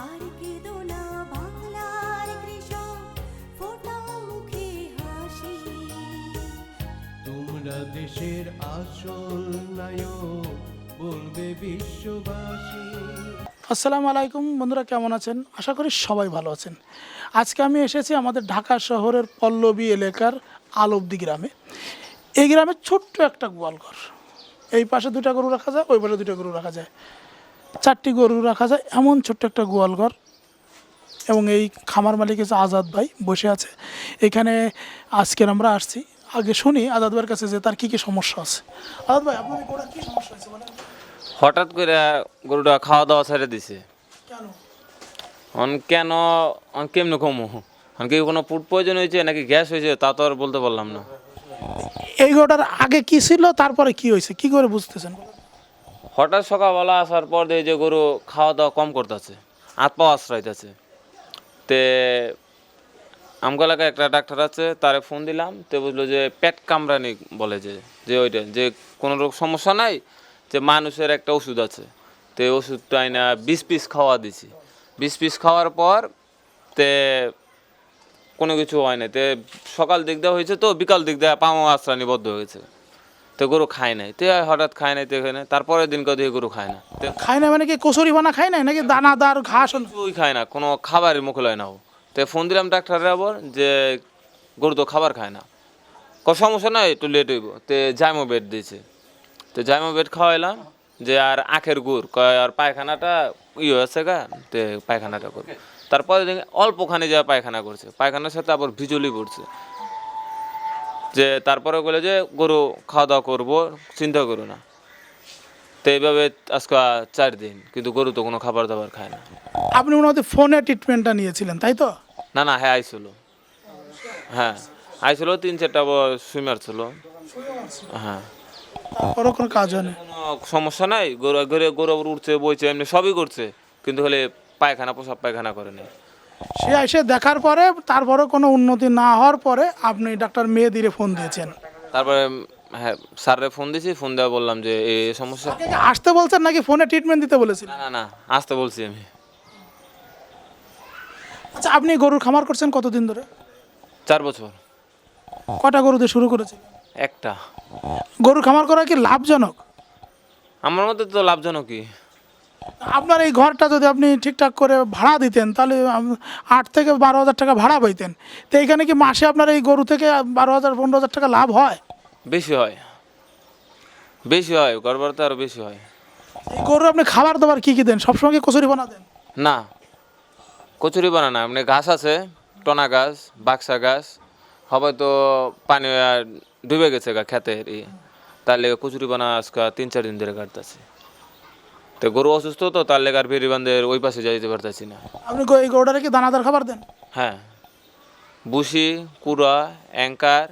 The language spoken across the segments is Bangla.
আর কেঁদো না বাংলার কৃষক, ফোটাও মুখে হাসি। তোমরা দেশের আসল নায়ক, বলবে বিশ্ববাসী। আসসালামু আলাইকুম বন্ধুরা, কেমন আছেন? আশা করি সবাই ভালো আছেন। আজকে আমি এসেছি আমাদের ঢাকা শহরের পল্লবী এলাকার আলবদি গ্রামে। এই গ্রামে ছোট্ট একটা গোয়ালঘর, এই পাশে 2টা গরু রাখা যায়, ওই পাশে 2টা গরু রাখা যায়, 4টি গরু রাখা যায়, এমন ছোট্ট একটা গোয়ালঘর। এবং এই খামার মালিক হচ্ছে আজাদ ভাই, বসে আছে এখানে। আজকের আমরা আসছি, আগে শুনি আজাদ ভাইয়ের কাছে যে তার কী কী সমস্যা আছে। আজাদ ভাই, আপনার এই গরুটার কী সমস্যা হয়েছে বলেন? হঠাৎ করে গরুটা খাওয়া দাওয়া ছেড়ে দিছে। কেন? কেন কেমনে কমু? কি কোনো ফুড পয়জন হয়েছে নাকি গ্যাস হয়েছে তা তো আর বলতে পারলাম না। এই গরুটার আগে কি ছিল, তারপরে কি হয়েছে, কি করে বুঝতেছেন? হঠাৎ সকালবেলা আসার পর দিয়ে যে গরু খাওয়া দাওয়া কম করতেছে, হাত পা আশ্রয়তেছে। তে আমগো এলাকায় একটা ডাক্তার আছে, তারে ফোন দিলাম, তো বুঝলো যে পেট কামড়ানি বলে, যে ওইটা যে কোনো রোগ সমস্যা নাই, যে মানুষের একটা ওষুধ আছে। তো এই ওষুধটা আইনা 20 পিস খাওয়া দিছি। 20 পিস খাওয়ার পর তে কোনো কিছু হয় না। তে সকাল দিক দেওয়া হয়েছে, তো বিকাল দিক দেওয়া পামা আশ্রানি বদ্ধ হয়েছে। তো গরু খায় নাই, তো হঠাৎ খায় নাই, তো এখানে তারপরের দিন কদিকে গরু খায় না। খায় না মানে কি কচুরি বানা খায় নাই নাকি দানাদার ঘাস? কিছুই খায় না, কোনো খাবারের মুখ লয় না ও। তো ফোন দিলাম ডাক্তারের আবার, যে গরু তো খাবার খায় না। সমস্যা নাই, একটু লেট হইব। তো জাইমো বেড দিয়েছে, তো জাইমো বেড খাওয়াইলাম, যে আর আখের গুড় কয় আর পায়খানাটা হয়েছে গা, তো পায়খানাটা করবে। তারপরে দেখে অল্পখানি যা পায়খানা করছে, পায়খানার সাথে আবার ভিজলি পড়ছে। যে তারপরে বলে যে গরু খাওয়া দাওয়া করবো, চিন্তা করো না। তো এইভাবে আজকে 4 দিন, কিন্তু গরু তো কোনো খাবার দাবার খায় না। আপনি মনে হয় ফোনে ট্রিটমেন্টটা নিয়েছিলেন, তাই তো? না না, হ্যাঁ আইছিল, হ্যাঁ আইছিল, 3-4টা সুইমার ছিল। হ্যাঁ, তারপরও কোনো কাজ হয় না? কোনো সমস্যা নাই। গরু ঘরে গরু আবার উঠছে, বইছে, এমনি সবই করছে, কিন্তু হলে পায়খানা প্রসাব পায়খানা করে নাই। সে এসে দেখার পরে তারপরে কোনো উন্নতি না হওয়ার পরে আপনি ডাক্তার মেহেদিরে ফোন দিয়েছেন। তারপরে হ্যাঁ স্যারে ফোন দিয়েছি, ফোন দেওয়া বললাম যে এই সমস্যা। আপনাকে আসতে বলছেন নাকি ফোনে ট্রিটমেন্ট দিতে বলেছেন? না না না, আসতে বলছি আমি। আচ্ছা, আপনি গরুর খামার করছেন কতদিন ধরে? 4 বছর। কটা গরু দিয়ে শুরু করেছেন? একটা। গরুর খামার করা কি লাভজনক? আমার মতে তো লাভজনকই। আপনার এই ঘরটা যদি আপনি ঠিকঠাক করে ভাড়া দিতেন, তাহলে 8 থেকে 12,000 টাকা ভাড়া পাইতেন। তো এইখানে কি মাসে আপনার এই গরু থেকে 12,000-15,000 টাকা লাভ হয়? বেশি হয়, বেশি হয়, গড়বড়তে আরও বেশি হয়। এই গরু আপনি খাবার দাবার কী কী দেন? সবসময় কি কচুরি বানা দেন? না, কচুরি বানানা মানে গাছ আছে, টনা গাছ, বাক্সা গাছ, হয়তো পানি ডুবে গেছে গা খেতের, তার লেগে কচুরি বানা আজকে 3-4 দিন ধরে কাটতেছি। তো গরু অসুস্থ, তো তার লেগে আর বেরি বান্ধের ওই পাশে যাইতে পারতেছি না। আপনি এই গরুটারে কি দানাদার খাবার দেন? হ্যাঁ, বুসি, কুড়া, অ্যাঙ্কার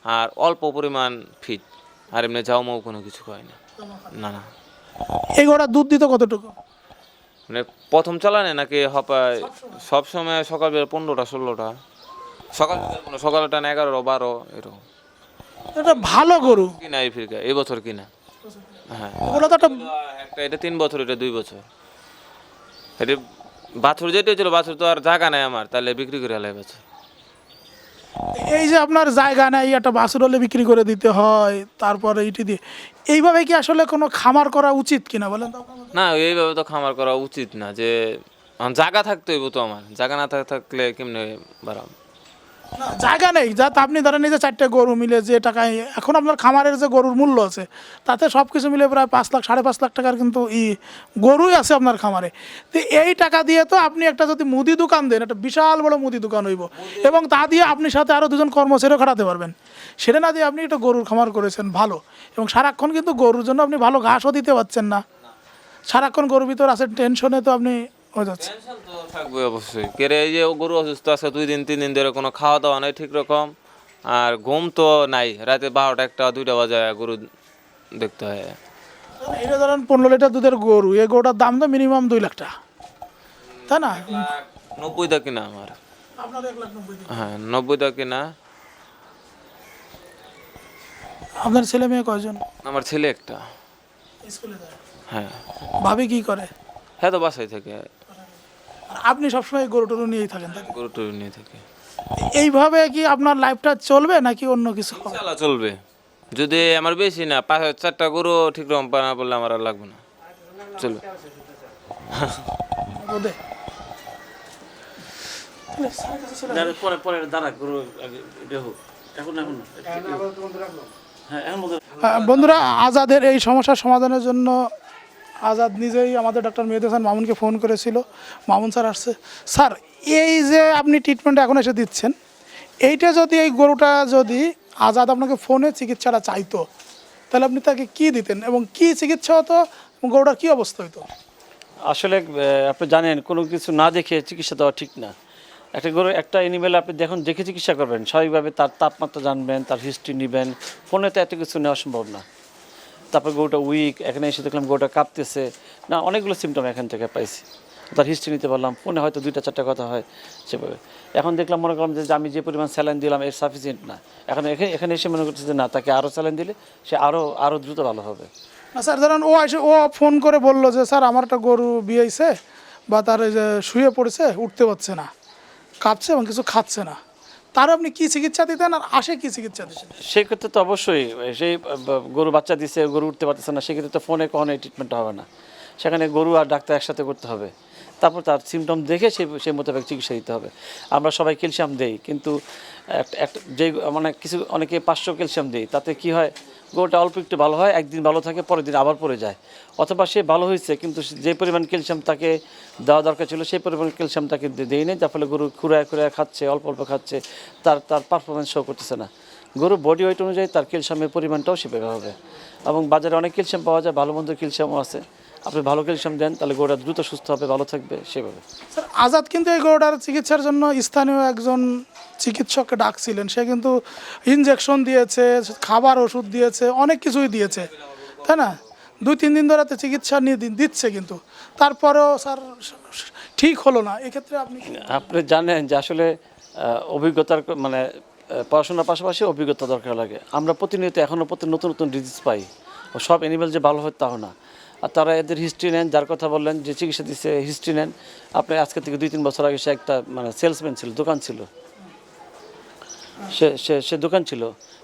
আর অল্প পরিমাণ ফিট, আর এমনি যাও মাও কোনো কিছু হয় না। না না, এই গরুটা দুধ দিত কতটুকু? মানে প্রথম চালানে নাকি হপায় সবসময় সকালবেলা 15টা-16টা, সকালে টান 11-12 এরকম। এটা ভালো গরু কিনা এই ফিরকা এই বছর কিনা। হ্যাঁ, ওগুলো তো একটা একটা এটা 3 বছর, এটা 2 বছর। এটা বাছুর যেটা ছিল, বাছুর তো আর জায়গা নাই আমার, তাহলে বিক্রি করে আলাই বাছুর। এই যে আপনার জায়গা নেই, একটা বাছুর হলে বিক্রি করে দিতে হয়, তারপরে ইটি দিয়ে এইভাবে কি আসলে কোনো খামার করা উচিত কিনা বলেন তো? না, এইভাবে তো খামার করা উচিত না। যে জায়গা থাকতে হইব, তো আমার জায়গা না থাকলে কেমনে বাড়াম? না, জায়গা নেই, যা আপনি ধরেন এই যে 4টে গরু মিলে যে টাকায় এখন আপনার খামারের যে গরুর মূল্য আছে, তাতে সব কিছু মিলে প্রায় 5 লাখ 5.5 লাখ টাকার কিন্তু গরুই আছে আপনার খামারে। তো এই টাকা দিয়ে তো আপনি একটা যদি মুদি দোকান দেন, একটা বিশাল বড় মুদি দোকান হইব, এবং তা দিয়ে আপনি সাথে আরও 2জন কর্মচারীও খাটাতে পারবেন। সেটা না দিয়ে আপনি একটা গরুর খামার করেছেন ভালো, এবং সারাক্ষণ কিন্তু গরুর জন্য আপনি ভালো ঘাসও দিতে পারছেন না, সারাক্ষণ গরুর ভিতর আছে টেনশনে, তো আপনি হয়ে যাচ্ছে। টেনশন তো থাকবে অবশ্যই। কেরে এই যে গরু অসুস্থ আছে 2-3 দিন ধরে, কোনো খাওয়া দাওয়া নাই ঠিক রকম, আর ঘুম তো নাই, রাতে 12টা 1টা 2টা বাজে গরু দেখতে হয়। এটা ধরেন 15 লিটার দুধের গরু, এই গরুটার দাম তো মিনিমাম 2 লাখ টাকা, তাই না? 90টা কিনা আমার। আপনার 1,90,000। হ্যাঁ, 90টা কিনা। আপনার ছেলে মেয়ে কয়জন? আমার ছেলে একটা। স্কুলে যায়? হ্যাঁ। ভাবি কি করে? হ্যাঁ, তো বাসায় থেকে। আর আপনি সবসময় গরু টরু নিয়েই থাকেন, তাই তো? গরু টরু নিয়ে থাকে। এইভাবে কি আপনার লাইফটা চলবে নাকি অন্য কিছু হবে? চালা চলবে, যদি আমার বেশি না 5-4টা গরু ঠিক রকম না বললে আমার আর লাগবে না, চলবে। রোদে পরে পরে দাঁড়া গরু আগে দেখো, এখন এখন না। হ্যাঁ এখন মধ্যে বন্ধুরা, আজাদের এই সমস্যার সমাধানের জন্য আজাদ নিজেই আমাদের ডক্টর মেহেদি হাসান মামুনকে ফোন করেছিল। মামুন স্যার আসছে। স্যার, এই যে আপনি ট্রিটমেন্ট এখন এসে দিচ্ছেন, এইটা যদি এই গরুটা যদি আজাদ আপনাকে ফোনে চিকিৎসাটা চাইতো, তাহলে আপনি তাকে কি দিতেন এবং কি চিকিৎসা হতো এবং গরুটার কী অবস্থা হতো? আসলে আপনি জানেন কোনো কিছু না দেখে চিকিৎসা দেওয়া ঠিক না। একটা গরু একটা অ্যানিমেল আপনি দেখুন দেখে চিকিৎসা করবেন, স্বাভাবিকভাবে তার তাপমাত্রা জানবেন, তার হিস্ট্রি নেবেন। ফোনে তো এত কিছু নেওয়া সম্ভব না। তারপর গরুটা উইক, এখানে এসে দেখলাম গরুটা কাঁপতেছে না, অনেকগুলো সিমটম এখান থেকে পাইছি। তার হিস্ট্রি নিতে পারলাম, ফোনে হয়তো 2-4টা কথা হয় সেভাবে। এখন দেখলাম মনে করলাম যে আমি যে পরিমাণ স্যালাইন দিলাম এর সাফিসিয়েন্ট না। এখন এখানে এসে মনে করছে যে না, তাকে আরও স্যালাইন দিলে সে আরও দ্রুত ভালো হবে। না স্যার, ধরেন ও ফোন করে বললো যে স্যার আমার একটা গরু বিয়েছে বা তার এই যে শুয়ে পড়েছে, উঠতে পারছে না, কাঁপছে এবং কিছু খাচ্ছে না, তার আপনি কি চিকিৎসা দিতেন আর আসে কি চিকিৎসা দিতেন? সেক্ষেত্রে তো অবশ্যই সেই গরু বাচ্চা দিচ্ছে, গরু উঠতে পারতেছে না, সেক্ষেত্রে তো ফোনে কখনো এই ট্রিটমেন্টটা হবে না। সেখানে গরু আর ডাক্তার একসাথে করতে হবে। তারপর তার সিমটম দেখে সেই মোতাবেক চিকিৎসা দিতে হবে। আমরা সবাই ক্যালসিয়াম দেই, কিন্তু যে মানে অনেকে 500 ক্যালসিয়াম দেই, তাতে কি হয়, গরুটা অল্প একটু ভালো হয়, একদিন ভালো থাকে, পরের দিন আবার পড়ে যায়। অথবা সে ভালো হয়েছে কিন্তু যে পরিমাণ ক্যালসিয়াম তাকে দেওয়া দরকার ছিল সেই পরিমাণ ক্যালসিয়াম তাকে দেই নেই, যার ফলে গরু খুঁড়ায় খাচ্ছে, অল্প অল্প খাচ্ছে, তার পারফরমেন্স শো করতেছে না। গরুর বডি ওয়েট অনুযায়ী তার ক্যালসিয়ামের পরিমাণটাও সেভাবে হবে। এবং বাজারে অনেক ক্যালসিয়াম পাওয়া যায়, ভালো মন্দ ক্যালসিয়ামও আছে। আপনি ভালো ক্যালসিয়াম দেন তাহলে গরুটা দ্রুত সুস্থ হবে, ভালো থাকবে সেভাবে। স্যার, আজাদ কিন্তু এই গরুটার চিকিৎসার জন্য স্থানীয় একজন চিকিৎসককে ডাকছিলেন। সে কিন্তু ইনজেকশন দিয়েছে, খাবার ওষুধ দিয়েছে, অনেক কিছুই দিয়েছে, তাই না? 2-3 দিন ধরে তো চিকিৎসা নিয়ে দিচ্ছে, কিন্তু তারপরেও স্যার ঠিক হলো না। এক্ষেত্রে আপনি জানেন যে আসলে অভিজ্ঞতার মানে পড়াশোনার পাশাপাশি অভিজ্ঞতা দরকার লাগে। আমরা প্রতিনিয়ত এখনও নতুন নতুন ডিজিজ পাই। ও সব অ্যানিমেল যে ভালো হয় তাও না। আর তারা এদের হিস্ট্রি নেন, যার কথা বললেন যে চিকিৎসা দিচ্ছে হিস্ট্রি নেন। আপনি আজকে থেকে 2-3 বছর আগে সে একটা মানে সেলসম্যান ছিল, দোকান ছিল, সে দোকান ছিল,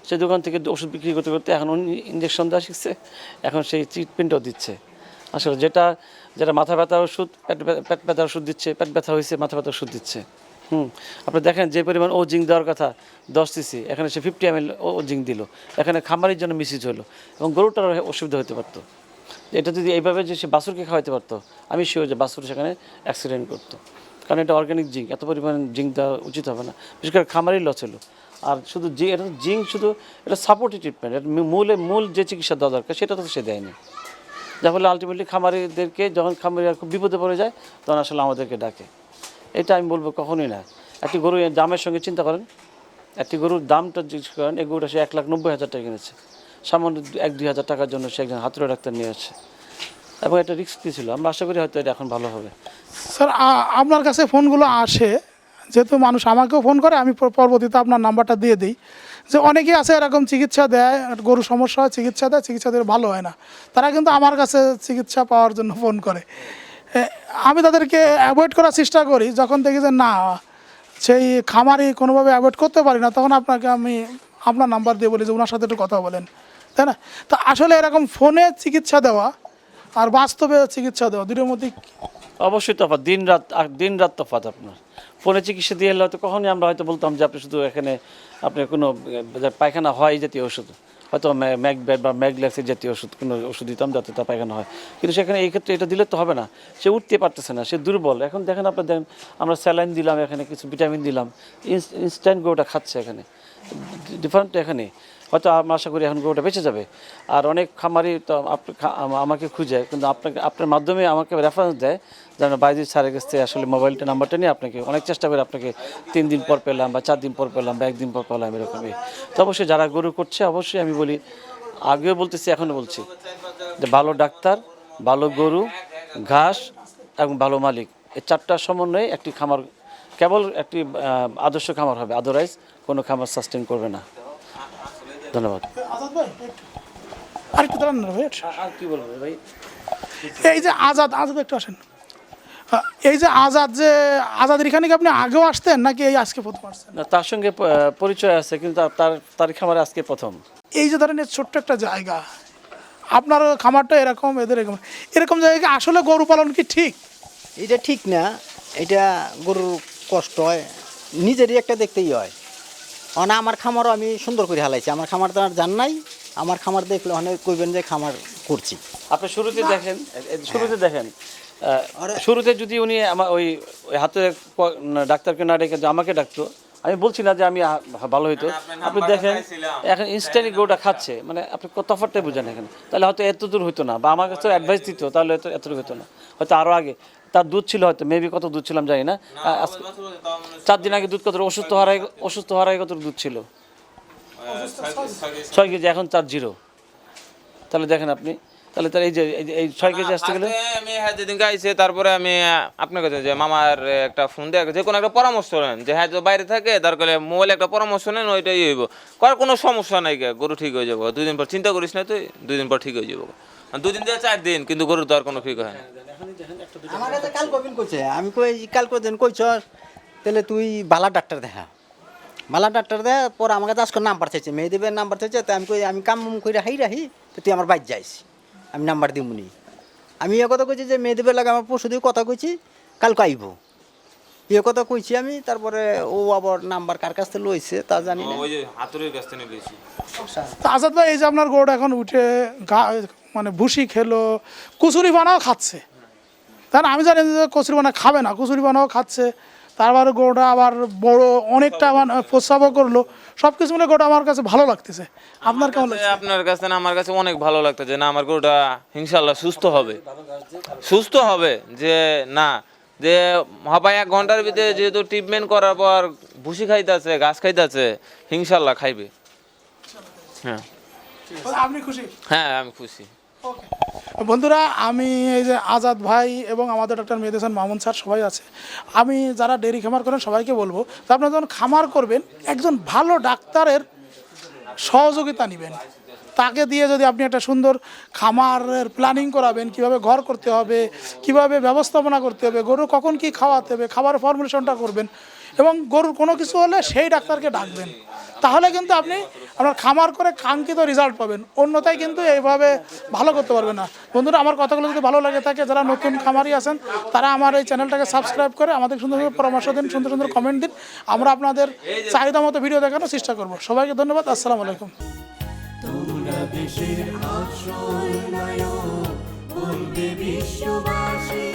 সে দোকান থেকে ওষুধ বিক্রি করতে করতে এখন ইঞ্জেকশন দেওয়া শিখছে, এখন সেই ট্রিটমেন্টও দিচ্ছে। আসলে যেটা মাথা ব্যথার ওষুধ, পেট ব্যথার ওষুধ দিচ্ছে, পেট ব্যথা হয়েছে মাথা ব্যথার ওষুধ দিচ্ছে। আপনি দেখেন যে পরিমাণ ও জিঙ্ক দেওয়ার কথা 10 সিসি, এখানে সে 50 ml ও জিঙ্ক দিল। এখানে খামারির জন্য মিসিজ হলো এবং গরুটার অসুবিধা হতে পারতো। এটা যদি এইভাবে যে সে বাছুরকে খাওয়াতে পারতো, আমি শিওর যে বাছুর সেখানে অ্যাক্সিডেন্ট করতো। কারণ এটা অর্গানিক জিঙ্ক, এত পরিমাণ জিঙ্ক দেওয়া উচিত হবে না, বিশেষ করে খামারির লস হলো। আর শুধু এটা জিঙ্ক শুধু এটা সাপোর্টিভ ট্রিটমেন্ট, এটা মূল যে চিকিৎসা দেওয়া দরকার সেটা তো সে দেয়নি। যার ফলে আলটিমেটলি খামারিদেরকে যখন খামারিরা খুব বিপদে পড়ে যায় তখন আসলে আমাদেরকে ডাকে। এটা আমি বলবো কখনোই না। একটি গরু দামের সঙ্গে চিন্তা করেন, একটি গরুর দামটা জিজ্ঞেস করেন, এই গরুটা সে 1,90,000 টাকা কিনেছে, সামান্য 1-2 হাজার টাকার জন্য সে একজন হাতুড়ে ডাক্তার নিয়ে আসছে এবং এটা রিস্ক ছিল। আমরা আশা করি হয়তো এটা এখন ভালো হবে। স্যার, আপনার কাছে ফোনগুলো আসে যেহেতু মানুষ আমাকেও ফোন করে, আমি পরবর্তীতে আপনার নাম্বারটা দিয়ে দিই, যে অনেকেই আছে এরকম চিকিৎসা দেয়, গরু সমস্যা হয় চিকিৎসা দেয়, চিকিৎসা দিয়ে ভালো হয় না, তারা কিন্তু আমার কাছে চিকিৎসা পাওয়ার জন্য ফোন করে। আমি তাদেরকে অ্যাভয়েড করার চেষ্টা করি। যখন দেখি যে না, সেই খামারি কোনোভাবে অ্যাভয়েড করতে পারি না, তখন আপনাকে আমি আপনার নাম্বার দিয়ে বলি যে ওনার সাথে একটু কথা বলেন, তাই না? তা আসলে এরকম ফোনে চিকিৎসা দেওয়া আর বাস্তবে চিকিৎসা দেওয়া দুটোর মধ্যে অবশ্যই তফাৎ, দিন রাত তফাৎ। আপনার ফোনে চিকিৎসা দিয়ে এলে হয়তো কখনই আমরা হয়তো বলতাম যে আপনি শুধু এখানে আপনার কোনো পায়খানা হয় এই জাতীয় ওষুধ, হয়তো ম্যাকব্যাট বা ম্যাগল্যাক্সের জাতীয় ওষুধ কোনো ওষুধ দিতাম যাতে তার পায়খানা হয়। কিন্তু সেখানে এই ক্ষেত্রে এটা দিলে তো হবে না, সে উঠতে পারতেছে না, সে দুর্বল। এখন দেখেন আপনার দেখেন আমরা স্যালাইন দিলাম, এখানে কিছু ভিটামিন দিলাম, ইনস্ট্যান্ট গরুটা খাচ্ছে। এখানে ডিফারেন্ট এখানে হয়তো আমরা আশা করি এখন গরুটা বেঁচে যাবে। আর অনেক খামারি তো আমাকে খুঁজে, কিন্তু আপনার মাধ্যমে আমাকে রেফারেন্স দেয়, যেন বাইজিৎ স্যারের কাছ থেকে আসলে মোবাইলটা নাম্বারটা নিয়ে আপনাকে অনেক চেষ্টা করে আপনাকে 3 দিন পর পেলাম বা 4 দিন পর পেলাম বা 1 দিন পর পেলাম, এরকমই। তো অবশ্যই যারা গরু করছে অবশ্যই আমি বলি, আগেও বলতেছি এখনও বলছি, যে ভালো ডাক্তার, ভালো গরু, ঘাস এবং ভালো মালিক, এই 4টার সমন্বয়ে একটি খামার কেবল একটি আদর্শ খামার হবে, আদারওয়াইজ কোনো খামার সাস্টেন করবে না। ধন্যবাদ। আরেকটু দাঁড়ান না ভাই, আর কি বলবো ভাই, এই যে আজাদ একটু আসেন। এই যে আজাদের এখানে কি আপনি আগেও আসতেন নাকি এই আজকে প্রথম আসছেন? না, তার সঙ্গে পরিচয় আছে, কিন্তু তার খামারে আজকে প্রথম। এই যে ধরেন এই ছোট্ট একটা জায়গা, আপনার খামারটা এরকম, এদের এরকম, এরকম জায়গায় আসলে গরু পালন কি ঠিক? এটা ঠিক না, এটা গরুর কষ্ট হয়, নিজেরই একটা দেখতেই হয়। না, আমার খামারও আমি সুন্দর করে হালাইছি, আমার খামার তো আর জান নাই, আমার খামার দেখলে অনেক কইবেন যে খামার করছি। আপনি শুরুতে দেখেন, শুরুতে যদি উনি আমার ওই হাতে ডাক্তারকে না ডেকে যে আমাকে ডাকতো, আমি বলছি না যে আমি ভালো হইতো। আপনি দেখেন এখন ইনস্ট্যান্টলি গরুটা খাচ্ছে, মানে আপনি তফাৎটাই বুঝেন এখানে। তাহলে হয়তো এত দূর হইতো না, বা আমার কাছে অ্যাডভাইস দিত, তাহলে এতটুকু হইতো না, হয়তো আরও আগে। তার দুধ ছিল হয়তো, মেবি কত দুধ ছিলাম জানি না। 4 দিন আগে দুধ কত, অসুস্থ হওয়ার আগে কত দুধ ছিল? 6 কেজি, এখন 4-0। তাহলে দেখেন আপনি, তাহলে এই যে এই 6 কেজি আসতে গেলে আমি হ্যাঁ যেদিন গাইছে, তারপরে আমি আপনার কাছে যে মামার একটা ফোন দিয়ে যে কোনো একটা পরামর্শ নেন, যে হ্যাঁ বাইরে থাকে তারপরে মোবাইলে একটা পরামর্শ নেন, ওইটাই হইব। করার কোনো সমস্যা নাই, গরু ঠিক হয়ে যাবো 2 দিন পর, চিন্তা করিস না তুই, 2 দিন পর ঠিক হয়ে যাবো। 2 দিন দিয়ে 4 দিন, কিন্তু গরুর তো আর কোনো ঠিক হয় না। আমার কাছে কাল কবিন কইছে, আমি কই কাল কদিন কইছ, তাহলে তুই বালা ডাক্তার দেখা, বালা ডাক্তার দেখা। পরে আমার কাছে আজকে নাম্বার চাইছে, মেয়েদেবের নাম্বার চাইছে। তো আমি কই আমি কাম করে রাহি, তো তুই আমার বাইর যাইস, আমি নাম্বার দিমুনি। আমি এ কথা কইছি যে মেয়েদেবের লাগে আমার পরশু দিয়ে কথা কইছি, কালকে আইব, এ কথা কইছি আমি। তারপরে ও আবার নাম্বার কার কাছ থেকে লইছে তা জানি না। ওই যে হাতুড়ির কাছ থেকে নিয়েছি। তো আজাদ ভাই, এই যে আপনার গরুটা এখন উঠে মানে ভুসি খেলো, কচুরি বানাও খাচ্ছে, তাই না? আমি জানি যে কচুরি বানা খাবে না, কচুরি বানাও খাচ্ছে। তারপরে গরুটা আবার বড় অনেকটা মানে প্রস্রাবও করলো, সব কিছু মিলে গরুটা আমার কাছে ভালো লাগতেছে। আপনার কেমন লাগছে? আপনার কাছে না, আমার কাছে অনেক ভালো লাগতেছে। না, আমার গরুটা ইনশাল্লাহ সুস্থ হবে, যে না যে হবাই 1 ঘন্টার ভিতরে যেহেতু ট্রিটমেন্ট করার পর ভুসি খাইতেছে, ঘাস খাইতেছে, ইনশাল্লাহ খাইবে। হ্যাঁ আপনি খুশি? হ্যাঁ, আমি খুশি। বন্ধুরা, আমি এই যে আজাদ ভাই এবং আমাদের ডক্টর মেহেদি হাসান মামুন স্যার সবাই আছে, আমি যারা ডেয়ারি খামার করেন সবাইকে বলবো যে আপনারা যখন খামার করবেন একজন ভালো ডাক্তারের সহযোগিতা নেবেন। তাকে দিয়ে যদি আপনি একটা সুন্দর খামারের প্ল্যানিং করাবেন, কিভাবে ঘর করতে হবে, কিভাবে ব্যবস্থাপনা করতে হবে, গরু কখন কি খাওয়াতে হবে, খাবারের ফর্মুলেশনটা করবেন, এবং গরুর কোনো কিছু হলে সেই ডাক্তারকে ডাকবেন, তাহলে কিন্তু আপনি আপনার খামার করে কাঙ্ক্ষিত রেজাল্ট পাবেন। অন্যথায় কিন্তু এইভাবে ভালো করতে পারবেন না। বন্ধুরা, আমার কথাগুলো যদি ভালো লাগে থাকে, যারা নতুন খামারি আছেন তারা আমার এই চ্যানেলটাকে সাবস্ক্রাইব করে আমাদের সুন্দর সুন্দর পরামর্শ দিন, সুন্দর সুন্দর কমেন্ট দিন। আমরা আপনাদের চাহিদা মতো ভিডিও দেখানোর চেষ্টা করব। সবাইকে ধন্যবাদ। আসসালামু আলাইকুম। তোমরা দেশের আসল নায়ক, বলবে বিশ্ববাসী।